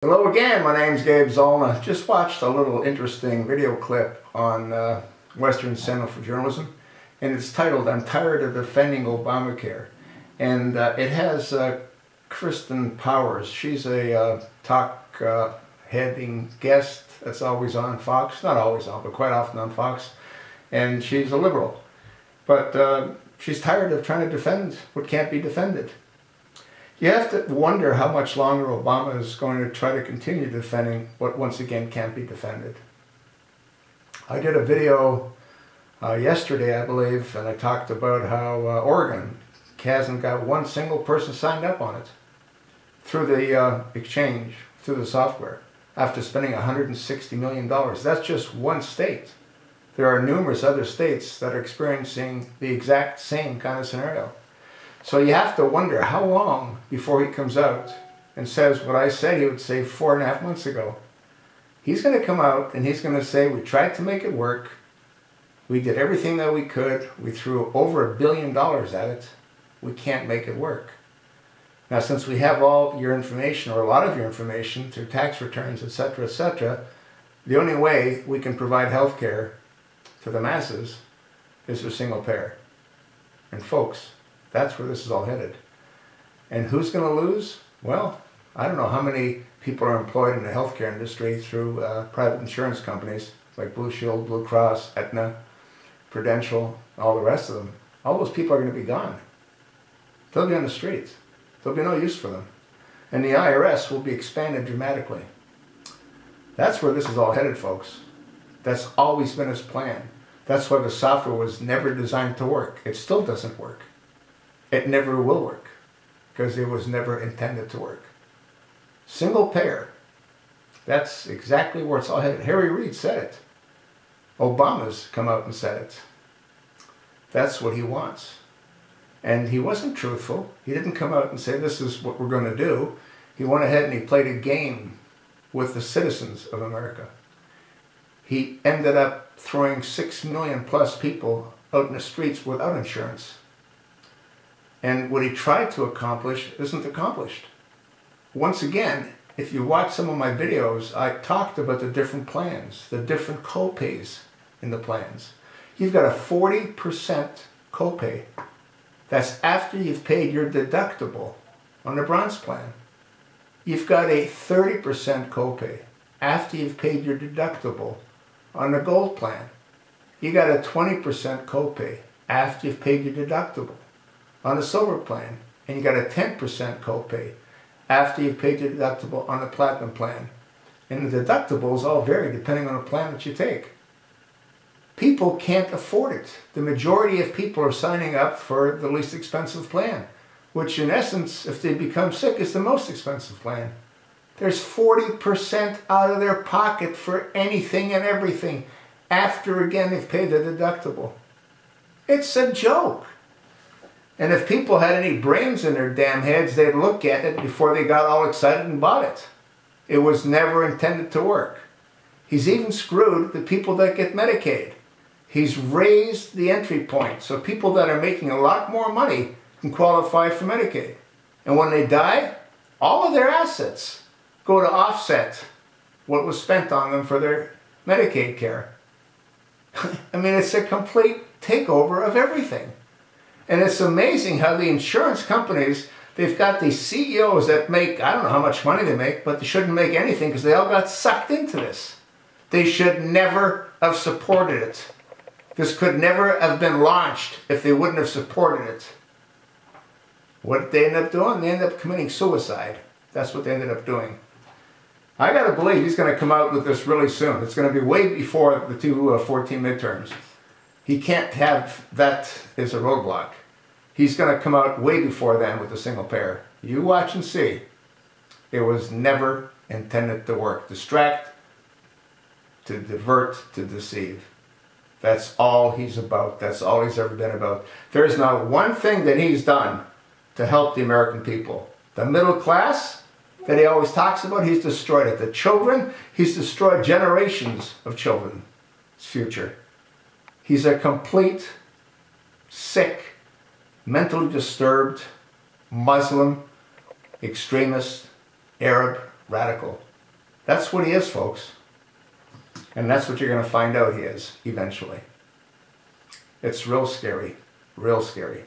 Hello again, my name's Gabe Zollner. Just watched a little interesting video clip on Western Center for Journalism, and it's titled, "I'm Tired of Defending Obamacare." And it has Kristen Powers. She's a talk-heading guest that's always on Fox. Not always on, but quite often on Fox. And she's a liberal. But she's tired of trying to defend what can't be defended. You have to wonder how much longer Obama is going to try to continue defending what once again can't be defended. I did a video yesterday, I believe, and I talked about how Oregon hasn't got one single person signed up on it through the exchange, through the software, after spending $160 million. That's just one state. There are numerous other states that are experiencing the exact same kind of scenario. So you have to wonder how long before he comes out and says what I said he would say 4.5 months ago. He's going to come out and he's going to say, we tried to make it work. We did everything that we could. We threw over $1 billion at it. We can't make it work. Now, since we have all your information, or a lot of your information, through tax returns, etc., the only way we can provide health care to the masses is through single payer. And folks, that's where this is all headed. And who's going to lose? Well, I don't know how many people are employed in the healthcare industry through private insurance companies like Blue Shield, Blue Cross, Aetna, Prudential, all the rest of them. All those people are going to be gone. They'll be on the streets. There'll be no use for them. And the IRS will be expanded dramatically. That's where this is all headed, folks. That's always been his plan. That's why the software was never designed to work. It still doesn't work. It never will work, because it was never intended to work. Single payer, that's exactly where it's all headed. Harry Reid said it. Obama's come out and said it. That's what he wants. And he wasn't truthful. He didn't come out and say, this is what we're going to do. He went ahead and he played a game with the citizens of America. He ended up throwing 6 million plus people out in the streets without insurance. And what he tried to accomplish isn't accomplished. Once again, if you watch some of my videos, I talked about the different plans, the different co-pays in the plans. You've got a 40% copay. That's after you've paid your deductible on the bronze plan. You've got a 30% copay after you've paid your deductible on the gold plan. You got a 20% copay after you've paid your deductible on the silver plan, and you got a 10% copay after you've paid your deductible on the platinum plan. And the deductibles all vary depending on the plan that you take. People can't afford it. The majority of people are signing up for the least expensive plan, which in essence, if they become sick, is the most expensive plan. There's 40% out of their pocket for anything and everything after, again, they've paid the deductible. It's a joke. And if people had any brains in their damn heads, they'd look at it before they got all excited and bought it. It was never intended to work. He's even screwed the people that get Medicaid. He's raised the entry point so people that are making a lot more money can qualify for Medicaid. And when they die, all of their assets go to offset what was spent on them for their Medicaid care. I mean, it's a complete takeover of everything. And it's amazing how the insurance companies, they've got these CEOs that make, I don't know how much money they make, but they shouldn't make anything because they all got sucked into this. They should never have supported it. This could never have been launched if they wouldn't have supported it. What did they end up doing? They ended up committing suicide. That's what they ended up doing. I got to believe he's going to come out with this really soon. It's going to be way before the 2014 midterms. He can't have that as a roadblock. He's going to come out way before then with the single payer. You watch and see. It was never intended to work. Distract, to divert, to deceive. That's all he's about. That's all he's ever been about. There's not one thing that he's done to help the American people. The middle class that he always talks about, he's destroyed it. The children, he's destroyed generations of children's future. He's a complete, sick, mentally disturbed, Muslim, extremist, Arab, radical. That's what he is, folks. And that's what you're going to find out he is, eventually. It's real scary. Real scary.